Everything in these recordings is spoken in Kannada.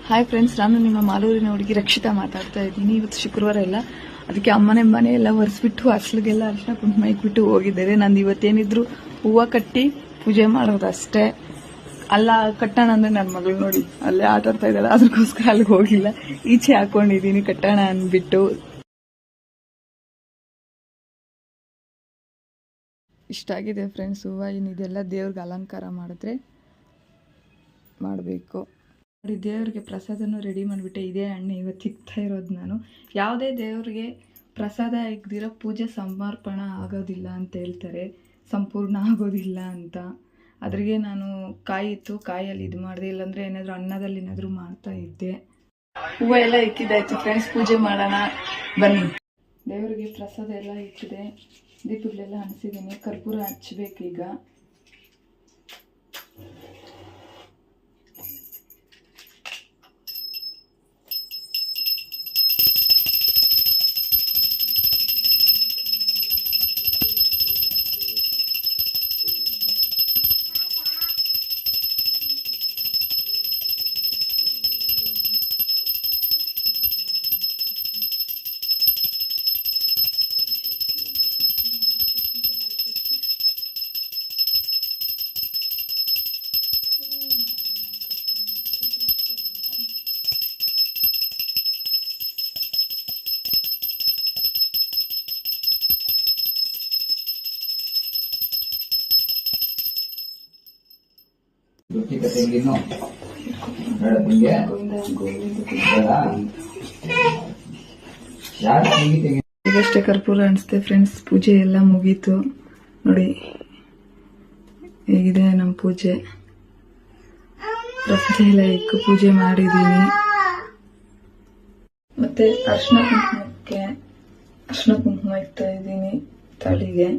ಹಾಯ್ ಫ್ರೆಂಡ್ಸ್, ನಾನು ನಿಮ್ಮ ಮಾಲೂರಿನ ಹುಡುಗಿ ರಕ್ಷಿತಾ ಮಾತಾಡ್ತಾ ಇದ್ದೀನಿ. ಇವತ್ತು ಶುಕ್ರವಾರ ಎಲ್ಲ, ಅದಕ್ಕೆ ಅಮ್ಮನೆ ಮನೆ ಎಲ್ಲ ಒರೆಸ್ಬಿಟ್ಟು ಹಸ್ಲಿಗೆಲ್ಲ ಅರ್ಶಿನ ಕುಂಕುಮ ಇಟ್ಬಿಟ್ಟು ಹೋಗಿದ್ದಾರೆ. ನಂದು ಇವತ್ತೇನಿದ್ರು ಹೂವು ಕಟ್ಟಿ ಪೂಜೆ ಮಾಡೋದು ಅಷ್ಟೇ. ಅಲ್ಲ ಕಟ್ಟೋಣ ಅಂದ್ರೆ ನನ್ನ ಮಗಳು ನೋಡಿ ಅಲ್ಲೇ ಆಟ ಆಡ್ತಾ ಇದ್ದಾಳೆ, ಅದಕ್ಕೋಸ್ಕರ ಅಲ್ಲಿಗೆ ಹೋಗಿಲ್ಲ. ಈಚೆ ಹಾಕೊಂಡಿದ್ದೀನಿ ಕಟ್ಟೋಣ ಅಂದ್ಬಿಟ್ಟು. ಇಷ್ಟ ಆಗಿದೆ ಫ್ರೆಂಡ್ಸ್ ಹೂವು. ಇನ್ನಿದೆಲ್ಲ ದೇವ್ರಿಗೆ ಅಲಂಕಾರ ಮಾಡಿದ್ರೆ ಮಾಡಬೇಕು ನೋಡಿ. ದೇವ್ರಿಗೆ ಪ್ರಸಾದನೂ ರೆಡಿ ಮಾಡಿಬಿಟ್ಟೆ. ಇದೇ ಹಣ್ಣು ಇವತ್ತು ಇಕ್ತಾ ಇರೋದು ನಾನು. ಯಾವುದೇ ದೇವ್ರಿಗೆ ಪ್ರಸಾದ ಇಕ್ದಿರೋ ಪೂಜೆ ಸಮರ್ಪಣ ಆಗೋದಿಲ್ಲ ಅಂತ ಹೇಳ್ತಾರೆ, ಸಂಪೂರ್ಣ ಆಗೋದಿಲ್ಲ ಅಂತ. ಅದ್ರಿಗೆ ನಾನು ಕಾಯಿ ಇತ್ತು, ಕಾಯಲ್ಲಿ ಇದು ಮಾಡಿದೆ. ಇಲ್ಲಾಂದರೆ ಏನಾದರೂ ಅನ್ನದಲ್ಲಿ ಏನಾದರೂ ಮಾಡ್ತಾ ಇದ್ದೆ. ಹೂವು ಎಲ್ಲ ಇಕ್ಕಿದ್ದಾಯ್ತು ಫ್ರೆಂಡ್ಸ್, ಪೂಜೆ ಮಾಡೋಣ ಬನ್ನಿ. ದೇವರಿಗೆ ಪ್ರಸಾದ ಎಲ್ಲ ಇಕ್ಕಿದೆ, ದೀಪಗಳೆಲ್ಲ ಹಣಿಸಿದ್ದೀನಿ. ಕರ್ಪೂರ ಹಚ್ಚಬೇಕೀಗ. ಈಗಷ್ಟೇ ಕರ್ಪೂರ ಅನಿಸ್ತೆ ಫ್ರೆಂಡ್ಸ್. ಪೂಜೆ ಎಲ್ಲ ಮುಗೀತು ನೋಡಿ, ಹೇಗಿದೆ ನಮ್ಮ ಪೂಜೆ. ಪ್ರಸಾದ ಎಲ್ಲ ಇಕ್ಕು ಪೂಜೆ ಮಾಡಿದ್ದೀನಿ. ಮತ್ತೆ ಅರ್ಶಿನ ಕುಂಕುಮ ಇಕ್ತಾ ಇದ್ದೀನಿ ತಳಿಗೆ.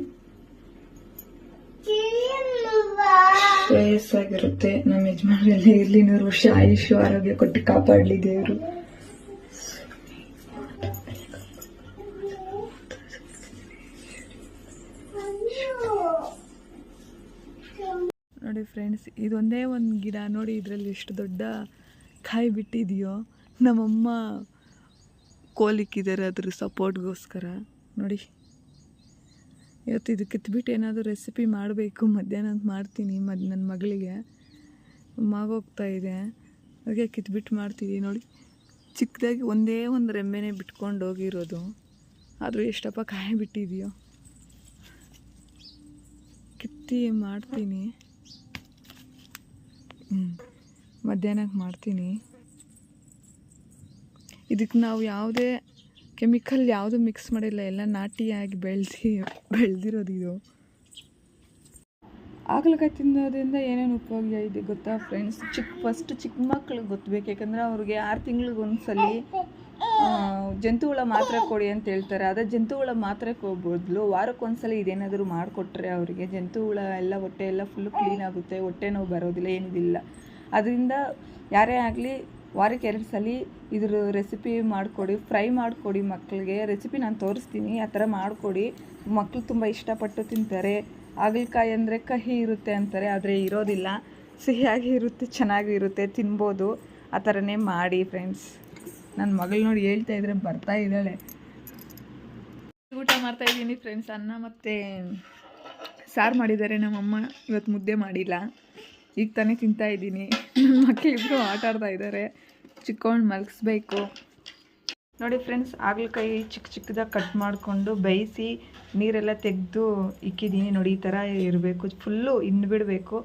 ಶ್ರೇಯಸ್ಸಾಗಿರುತ್ತೆ. ನಮ್ಮ ಯಜಮಾನರೆಲ್ಲ ಇರ್ಲಿ, 100 ವರ್ಷ ಆಯುಷ್ಯ ಆರೋಗ್ಯ ಕೊಟ್ಟು ಕಾಪಾಡಲಿ ದೇವರು. ನೋಡಿ ಫ್ರೆಂಡ್ಸ್, ಇದೊಂದೇ ಒಂದು ಗಿಡ ನೋಡಿ, ಇದರಲ್ಲಿ ಎಷ್ಟು ದೊಡ್ಡ ಕಾಯಿ ಬಿಟ್ಟಿದೆಯೋ. ನಮ್ಮಮ್ಮ ಕೋಲಿಕ್ಕಿದ್ದಾರೆ ಅದ್ರ ಸಪೋರ್ಟ್ಗೋಸ್ಕರ ನೋಡಿ. ಇವತ್ತು ಇದು ಕಿತ್ಬಿಟ್ಟು ಏನಾದರೂ ರೆಸಿಪಿ ಮಾಡಬೇಕು. ಮಧ್ಯಾಹ್ನ ಮಾಡ್ತೀನಿ. ನನ್ನ ಮಗಳಿಗೆ ಮಾಗೋಗ್ತಾ ಇದೆ, ಅದಕ್ಕೆ ಕಿತ್ಬಿಟ್ಟು ಮಾಡ್ತೀವಿ ನೋಡಿ. ಚಿಕ್ಕದಾಗಿ ಒಂದೇ ಒಂದು ರೆಂಬೆನೇ ಬಿಟ್ಕೊಂಡು ಹೋಗಿರೋದು, ಆದರೂ ಎಷ್ಟಪ್ಪ ಕಾಯಿ ಬಿಟ್ಟಿದೆಯೋ. ಕಿತ್ತಿ ಮಾಡ್ತೀನಿ, ಮಧ್ಯಾಹ್ನಕ್ಕೆ ಮಾಡ್ತೀನಿ. ಇದಕ್ಕೆ ನಾವು ಯಾವುದೇ ಕೆಮಿಕಲ್ ಯಾವುದು ಮಿಕ್ಸ್ ಮಾಡಿಲ್ಲ, ಎಲ್ಲ ನಾಟಿಯಾಗಿ ಬೆಳೆದಿರೋದು ಇದು. ಹಾಗಲಕಾಯಿ ತಿನ್ನೋದ್ರಿಂದ ಏನೇನು ಉಪಯೋಗ ಇದೆ ಗೊತ್ತಾ ಫ್ರೆಂಡ್ಸ್? ಫಸ್ಟ್ ಚಿಕ್ಕ ಮಕ್ಳಿಗೆ ಗೊತ್ತಬೇಕು, ಯಾಕಂದರೆ ಅವ್ರಿಗೆ 6 ತಿಂಗಳಿಗೆ ಒಂದ್ಸಲಿ ಜಂತುಹುಳ ಮಾತ್ರೆ ಕೊಡಿ ಅಂತ ಹೇಳ್ತಾರೆ. ಅದೇ ಜಂತುಹುಳ ಮಾತ್ರೆ ಬದಲು ವಾರಕ್ಕೊಂದ್ಸಲಿ ಇದೇನಾದರೂ ಮಾಡಿಕೊಟ್ರೆ ಅವರಿಗೆ ಜಂತುಹುಳ ಎಲ್ಲ ಹೊಟ್ಟೆ ಎಲ್ಲ ಫುಲ್ಲು ಕ್ಲೀನ್ ಆಗುತ್ತೆ, ಹೊಟ್ಟೆ ನೋವು ಬರೋದಿಲ್ಲ, ಏನಿದಿಲ್ಲ. ಅದರಿಂದ ಯಾರೇ ಆಗಲಿ ವಾರಕ್ಕೆ 2 ಸಲ ಇದ್ರ ರೆಸಿಪಿ ಮಾಡಿಕೊಡಿ, ಫ್ರೈ ಮಾಡಿಕೊಡಿ ಮಕ್ಕಳಿಗೆ. ರೆಸಿಪಿ ನಾನು ತೋರಿಸ್ತೀನಿ, ಆ ಥರ ಮಾಡಿಕೊಡಿ. ಮಕ್ಕಳು ತುಂಬ ಇಷ್ಟಪಟ್ಟು ತಿಂತಾರೆ. ಹಾಗಲಕಾಯಿ ಅಂದರೆ ಕಹಿ ಇರುತ್ತೆ ಅಂತಾರೆ, ಆದರೆ ಇರೋದಿಲ್ಲ, ಸಿಹಿಯಾಗಿ ಇರುತ್ತೆ, ಚೆನ್ನಾಗಿ ಇರುತ್ತೆ, ತಿನ್ಬೋದು. ಆ ಥರನೇ ಮಾಡಿ ಫ್ರೆಂಡ್ಸ್. ನನ್ನ ಮಗಳು ನೋಡಿ ಹೇಳ್ತಾ ಇದ್ರೆ ಬರ್ತಾ ಇದ್ದಾಳೆ. ಊಟ ಮಾಡ್ತಾಯಿದ್ದೀನಿ ಫ್ರೆಂಡ್ಸ್. ಅನ್ನ ಮತ್ತು ಸಾರು ಮಾಡಿದ್ದಾರೆ ನಮ್ಮಮ್ಮ. ಇವತ್ತು ಮುದ್ದೆ ಮಾಡಿಲ್ಲ, ಈಗ ತಾನೇ ತಿಂತಾಯಿದ್ದೀನಿ. ನನ್ನ ಮಕ್ಕಳಿಬ್ಬರು ಆಟ ಆಡ್ತಾ ಇದ್ದಾರೆ. ಚಿಕ್ಕವಳು ಮಲಗಿಸ್ಬೇಕು ನೋಡಿ ಫ್ರೆಂಡ್ಸ್. ಹಾಗಲಕಾಯಿ ಚಿಕ್ಕದಾಗಿ ಕಟ್ ಮಾಡಿಕೊಂಡು ಬೇಯಿಸಿ ನೀರೆಲ್ಲ ತೆಗೆದು ಇಕ್ಕಿದ್ದೀನಿ ನೋಡಿ. ಈ ಥರ ಇರಬೇಕು, ಫುಲ್ಲು ಬಿಡಬೇಕು,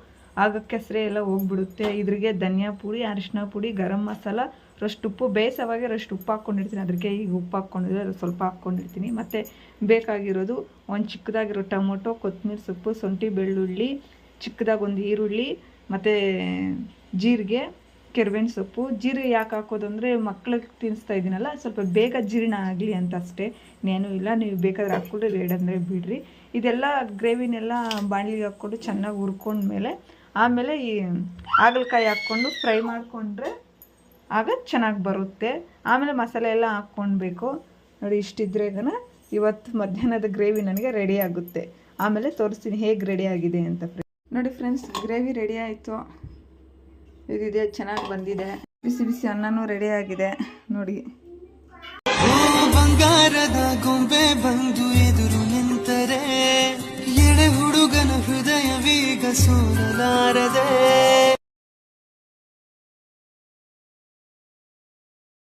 ಆಗ ಕೆಸರೆ ಎಲ್ಲ ಹೋಗ್ಬಿಡುತ್ತೆ. ಇದ್ರಿಗೆ ಧನಿಯಾ ಪುಡಿ, ಅರಿಶಿನ ಪುಡಿ, ಗರಂ ಮಸಾಲ, ರಷ್ಟು ಉಪ್ಪು, ಬೇಯಿಸೋವಾಗೆ ರಷ್ಟು ಉಪ್ಪು ಹಾಕ್ಕೊಂಡಿರ್ತೀನಿ. ಅದಕ್ಕೆ ಈಗ ಉಪ್ಪು ಹಾಕ್ಕೊಂಡಿದ್ರೆ ಅದು ಸ್ವಲ್ಪ ಹಾಕ್ಕೊಂಡಿರ್ತೀನಿ. ಮತ್ತು ಬೇಕಾಗಿರೋದು ಒಂದು ಚಿಕ್ಕದಾಗಿರೋ ಟೊಮೊಟೊ, ಕೊತ್ತಂಬರಿ ಸೊಪ್ಪು, ಶುಂಠಿ ಬೆಳ್ಳುಳ್ಳಿ, ಚಿಕ್ಕದಾಗಿ ಒಂದು ಈರುಳ್ಳಿ, ಮತ್ತು ಜೀರಿಗೆ, ಕೆರ್ಬೇವಿನ ಸೊಪ್ಪು. ಜೀರಿಗೆ ಯಾಕೆ ಹಾಕೋದು ಅಂದರೆ ಮಕ್ಳಿಗೆ ತಿನ್ನಿಸ್ತಾ ಇದ್ದೀನಲ್ಲ, ಸ್ವಲ್ಪ ಬೇಗ ಜೀರ್ಣ ಆಗಲಿ ಅಂತ ಅಷ್ಟೇ, ಇನ್ನೇನು ಇಲ್ಲ. ನೀವು ಬೇಕಾದ್ರೆ ಹಾಕ್ಕೊಳ್ರಿ, ಬೇಡಂದರೆ ಬಿಡ್ರಿ. ಇದೆಲ್ಲ ಗ್ರೇವಿನೆಲ್ಲ ಬಾಣಲಿಗೆ ಹಾಕ್ಕೊಂಡು ಚೆನ್ನಾಗಿ ಹುರ್ಕೊಂಡ್ಮೇಲೆ ಆಮೇಲೆ ಈ ಹಾಗಲಕಾಯಿ ಹಾಕ್ಕೊಂಡು ಫ್ರೈ ಮಾಡಿಕೊಂಡ್ರೆ ಆಗ ಚೆನ್ನಾಗಿ ಬರುತ್ತೆ. ಆಮೇಲೆ ಮಸಾಲೆ ಎಲ್ಲ ಹಾಕ್ಕೊಳ್ಬೇಕು ನೋಡಿ. ಇಷ್ಟಿದ್ರೆಗನ ಇವತ್ತು ಮಧ್ಯಾಹ್ನದ ಗ್ರೇವಿ ನನಗೆ ರೆಡಿ ಆಗುತ್ತೆ. ಆಮೇಲೆ ತೋರಿಸ್ತೀನಿ ಹೇಗೆ ರೆಡಿ ಆಗಿದೆ ಅಂತ. ನೋಡಿ ಫ್ರೆಂಡ್ಸ್, ಗ್ರೇವಿ ರೆಡಿ ಆಯಿತು. ಇದಿದೆ, ಚೆನ್ನಾಗಿ ಬಂದಿದೆ. ಬಿಸಿ ಬಿಸಿ ಅನ್ನನೂ ರೆಡಿ ಆಗಿದೆ ನೋಡಿ. ಬಂಗಾರದ ಗೊಂಬೆ ಬಂದು ಎದುರು ನಿಂತರೆ ಎಳೆ ಹುಡುಗನ ಹೃದಯವೀಗ ಸೋಲಲಾರದೆ.